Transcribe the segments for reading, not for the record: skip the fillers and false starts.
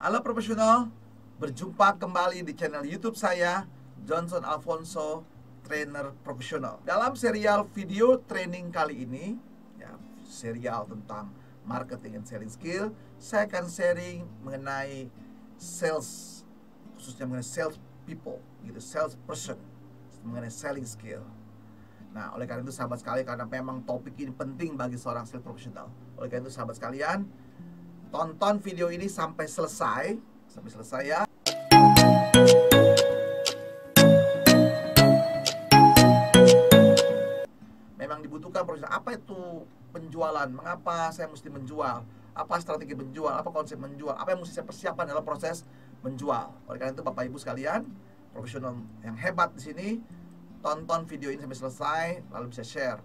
Halo profesional, berjumpa kembali di channel YouTube saya, Johnson Alfonso, trainer profesional. Dalam serial video training kali ini, ya, serial tentang marketing and selling skill, saya akan sharing mengenai sales, khususnya mengenai sales people, gitu, sales person, mengenai selling skill. Nah, oleh karena itu sahabat sekalian, karena memang topik ini penting bagi seorang sales profesional. Oleh karena itu sahabat sekalian, tonton video ini sampai selesai ya. Memang dibutuhkan profesional. Apa itu penjualan? Mengapa saya mesti menjual? Apa strategi menjual? Apa konsep menjual? Apa yang mesti saya persiapkan dalam proses menjual? Oleh karena itu Bapak Ibu sekalian, profesional yang hebat di sini, tonton video ini sampai selesai, lalu bisa share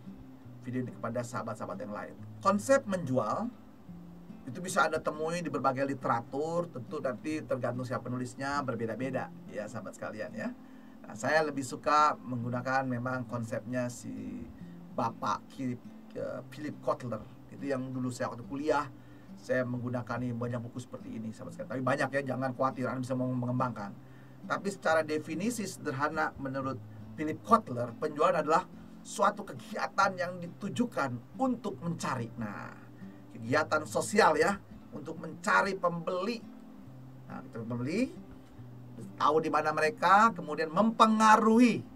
video ini kepada sahabat-sahabat yang lain. Konsep menjual itu bisa Anda temui di berbagai literatur, tentu nanti tergantung siapa penulisnya, berbeda-beda ya sahabat sekalian ya. Nah, saya lebih suka menggunakan memang konsepnya si Bapak Philip Kotler. Itu yang dulu saya waktu kuliah, saya menggunakan banyak buku seperti ini sahabat sekalian. Tapi banyak ya, jangan khawatir, Anda bisa mengembangkan. Tapi secara definisi sederhana menurut Philip Kotler, penjualan adalah suatu kegiatan yang ditujukan untuk mencari. Nah, kegiatan sosial ya, untuk mencari pembeli. Nah, kita pembeli, tahu di mana mereka, kemudian mempengaruhi,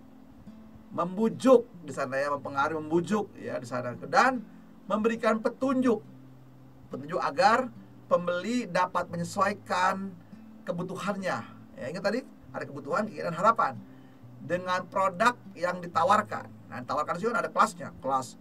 membujuk di sana ya, mempengaruhi, membujuk ya di sana, dan memberikan petunjuk agar pembeli dapat menyesuaikan kebutuhannya. Ya, ingat tadi ada kebutuhan, keinginan, harapan dengan produk yang ditawarkan. Nah, ditawarkan sih ada kelasnya, kelas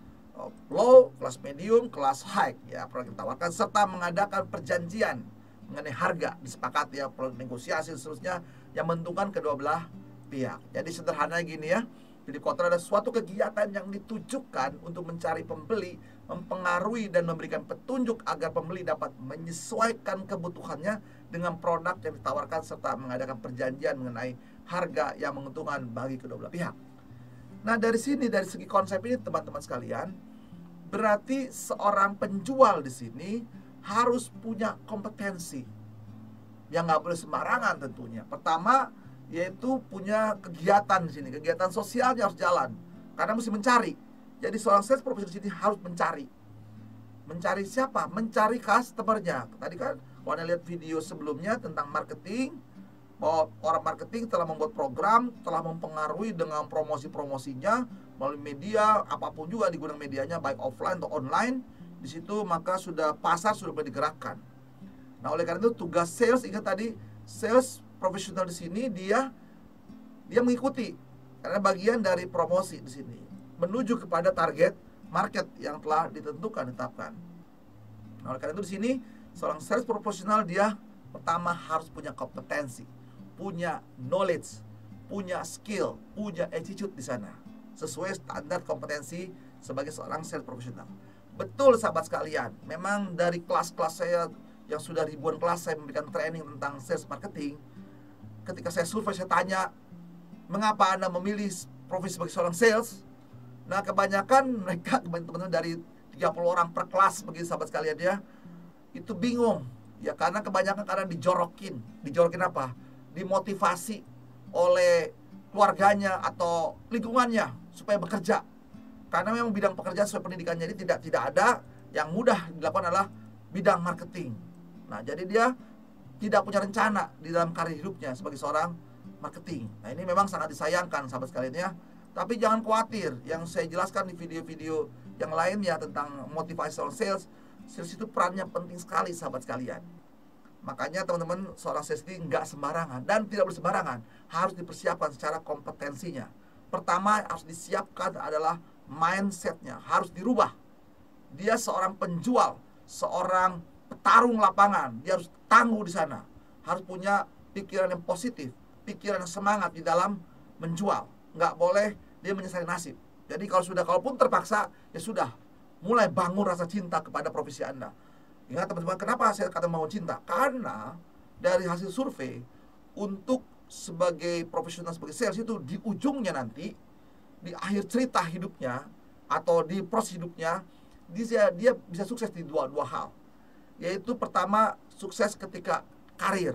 low, kelas medium, kelas high ya, produk yang ditawarkan, serta mengadakan perjanjian mengenai harga, disepakati ya, produk negosiasi seterusnya yang menguntungkan kedua belah pihak. Jadi sederhana gini ya, jadi Kotler ada suatu kegiatan yang ditujukan untuk mencari pembeli, mempengaruhi dan memberikan petunjuk agar pembeli dapat menyesuaikan kebutuhannya dengan produk yang ditawarkan, serta mengadakan perjanjian mengenai harga yang menguntungkan bagi kedua belah pihak. Nah, dari sini, dari segi konsep ini teman-teman sekalian, berarti seorang penjual di sini harus punya kompetensi yang nggak boleh sembarangan tentunya. Pertama, yaitu punya kegiatan di sini, kegiatan sosialnya harus jalan, karena mesti mencari. Jadi seorang sales profesional di sini harus mencari. Mencari siapa? Mencari customernya. Tadi kan, kalau Anda lihat video sebelumnya tentang marketing, bahwa orang marketing telah membuat program, telah mempengaruhi dengan promosi-promosinya melalui media, apapun juga digunakan medianya, baik offline atau online. Di situ maka sudah pasar sudah boleh digerakkan. Nah, oleh karena itu tugas sales, ingat tadi, sales profesional di sini dia mengikuti, karena bagian dari promosi di sini menuju kepada target market yang telah ditentukan, ditetapkan. Nah, oleh karena itu di sini seorang sales profesional dia pertama harus punya kompetensi, punya knowledge, punya skill, punya attitude di sana, sesuai standar kompetensi sebagai seorang sales profesional. Betul sahabat sekalian, memang dari kelas-kelas saya yang sudah ribuan kelas saya memberikan training tentang sales marketing. Ketika saya survei, saya tanya, mengapa Anda memilih profesi sebagai seorang sales? Nah, kebanyakan mereka, teman-teman dari 30 orang per kelas begitu sahabat sekalian ya, itu bingung. Ya, karena kebanyakan karena dijorokin apa? Dimotivasi oleh keluarganya atau lingkungannya supaya bekerja. Karena memang bidang pekerjaan sesuai pendidikannya ini tidak ada yang mudah dilakukan adalah bidang marketing. Nah, jadi dia tidak punya rencana di dalam karir hidupnya sebagai seorang marketing. Nah, ini memang sangat disayangkan sahabat sekalian ya. Tapi jangan khawatir, yang saya jelaskan di video-video yang lainnya tentang motivational sales, sales itu perannya penting sekali sahabat sekalian. Makanya teman-teman, seorang sales ini nggak sembarangan dan tidak boleh sembarangan, harus dipersiapkan secara kompetensinya. Pertama harus disiapkan adalah mindsetnya, harus dirubah. Dia seorang penjual, seorang petarung lapangan, dia harus tangguh di sana, harus punya pikiran yang positif, pikiran yang semangat di dalam menjual. Nggak boleh dia menyesali nasib. Jadi kalaupun terpaksa, ya sudah, mulai bangun rasa cinta kepada profesi Anda. Ingat teman-teman, kenapa saya kata mau cinta? Karena dari hasil survei, untuk sebagai profesional, sebagai sales itu di ujungnya nanti, di akhir cerita hidupnya atau di proses hidupnya, dia bisa sukses di dua hal. Yaitu pertama, sukses ketika berkarir,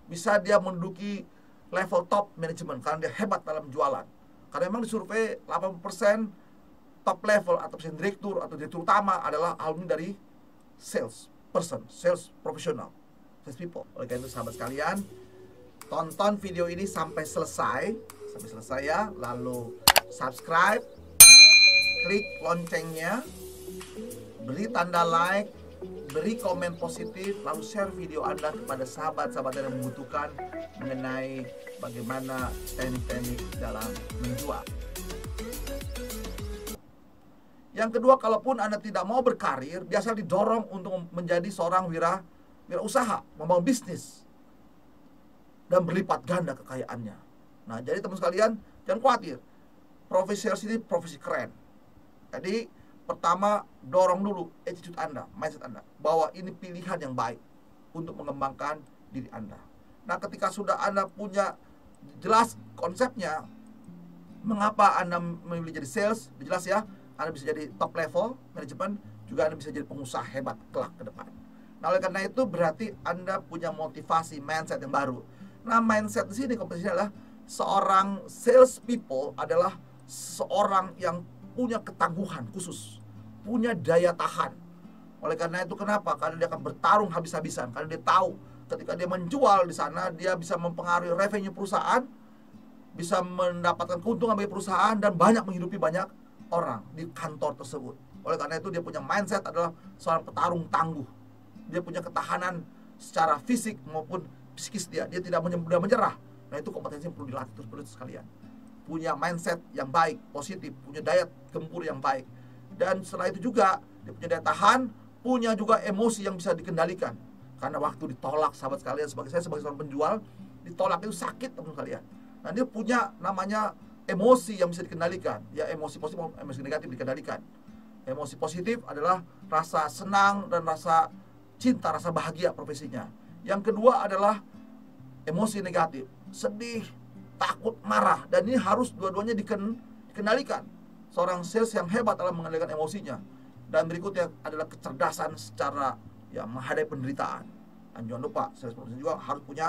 bisa dia menduduki level top manajemen karena dia hebat dalam jualan. Karena memang di survei 80% top level atau direktur atau direktur utama adalah alumni dari sales person, sales profesional, sales people. Oleh karena itu sahabat sekalian, tonton video ini sampai selesai ya, lalu subscribe, klik loncengnya, beri tanda like, beri komen positif, lalu share video Anda kepada sahabat-sahabat yang membutuhkan mengenai bagaimana teknik-teknik dalam menjual. Yang kedua, kalaupun Anda tidak mau berkarir, biasa didorong untuk menjadi seorang wirausaha, membangun bisnis dan berlipat ganda kekayaannya. Nah, jadi teman sekalian, jangan khawatir. Profesi sales ini profesi keren. Jadi, pertama, dorong dulu attitude Anda, mindset Anda, bahwa ini pilihan yang baik untuk mengembangkan diri Anda. Nah, ketika sudah Anda punya jelas konsepnya, mengapa Anda memilih jadi sales, jelas ya, Anda bisa jadi top level manajemen, juga Anda bisa jadi pengusaha hebat kelak ke depan. Nah, oleh karena itu berarti Anda punya motivasi, mindset yang baru. Nah, mindset di sini komposisinya adalah seorang sales people adalah seorang yang punya ketangguhan khusus, punya daya tahan. Oleh karena itu kenapa? Karena dia akan bertarung habis-habisan. Karena dia tahu ketika dia menjual di sana, dia bisa mempengaruhi revenue perusahaan, bisa mendapatkan keuntungan bagi perusahaan, dan banyak menghidupi banyak orang di kantor tersebut. Oleh karena itu dia punya mindset adalah seorang petarung tangguh. Dia punya ketahanan secara fisik maupun psikis dia tidak mudah menyerah. Nah, itu kompetensi yang perlu dilatih terus sekalian. Punya mindset yang baik, positif, punya daya gempur yang baik. Dan setelah itu juga dia punya daya tahan, punya juga emosi yang bisa dikendalikan. Karena waktu ditolak, sahabat sekalian, saya sebagai seorang penjual, ditolak itu sakit teman sekalian. Nah, dia punya namanya emosi yang bisa dikendalikan. Ya, emosi positif, emosi negatif dikendalikan. Emosi positif adalah rasa senang dan rasa cinta, rasa bahagia profesinya. Yang kedua adalah emosi negatif, sedih, takut, marah. Dan ini harus dua-duanya dikendalikan. Seorang sales yang hebat dalam mengendalikan emosinya. Dan berikutnya adalah kecerdasan secara menghadapi penderitaan. Dan jangan lupa, sales profesional juga harus punya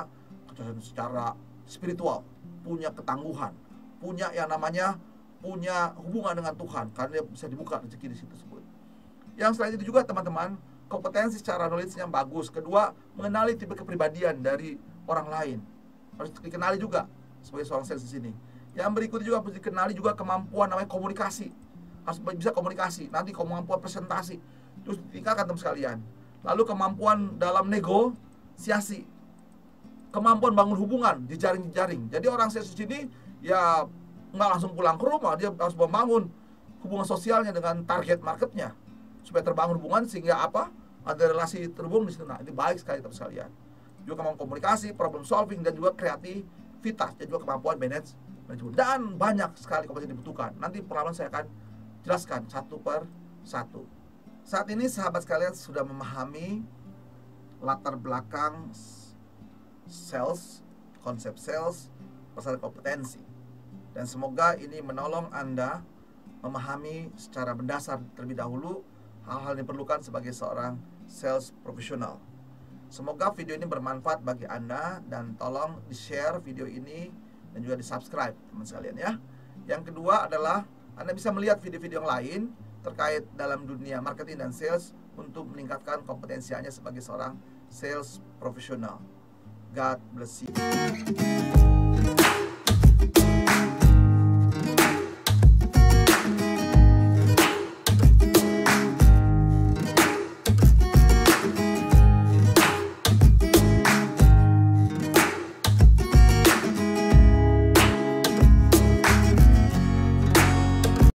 kecerdasan secara spiritual, punya ketangguhan, punya yang namanya punya hubungan dengan Tuhan, karena dia bisa dibuka rezeki di situ tersebut. Yang selain itu juga teman-teman, kompetensi secara knowledge yang bagus. Kedua, mengenali tipe kepribadian dari orang lain. Harus dikenali juga sebagai seorang sales di sini. Yang berikutnya juga harus dikenali juga kemampuan namanya komunikasi. Harus bisa komunikasi. Nanti kemampuan presentasi terus ditingkatkan teman sekalian. Lalu kemampuan dalam negosiasi. Kemampuan bangun hubungan di jaring-jaring. Jadi orang sales di sini ya nggak langsung pulang ke rumah, dia harus membangun hubungan sosialnya dengan target marketnya supaya terbangun hubungan sehingga apa? Ada relasi terhubung di situ. Nah, ini baik sekali teman sekalian. Juga kemampuan komunikasi, problem solving, dan juga kreativitas, dan juga kemampuan manajemen. Dan banyak sekali kompetensi yang dibutuhkan. Nanti perlahan saya akan jelaskan satu per satu. Saat ini sahabat sekalian sudah memahami latar belakang sales, konsep sales, persoalan kompetensi. Dan semoga ini menolong Anda memahami secara mendasar terlebih dahulu hal-hal yang diperlukan sebagai seorang sales profesional. Semoga video ini bermanfaat bagi Anda, dan tolong di-share video ini dan juga di-subscribe teman sekalian ya. Yang kedua adalah Anda bisa melihat video-video yang lain terkait dalam dunia marketing dan sales untuk meningkatkan kompetensi Anda sebagai seorang sales profesional. God bless you.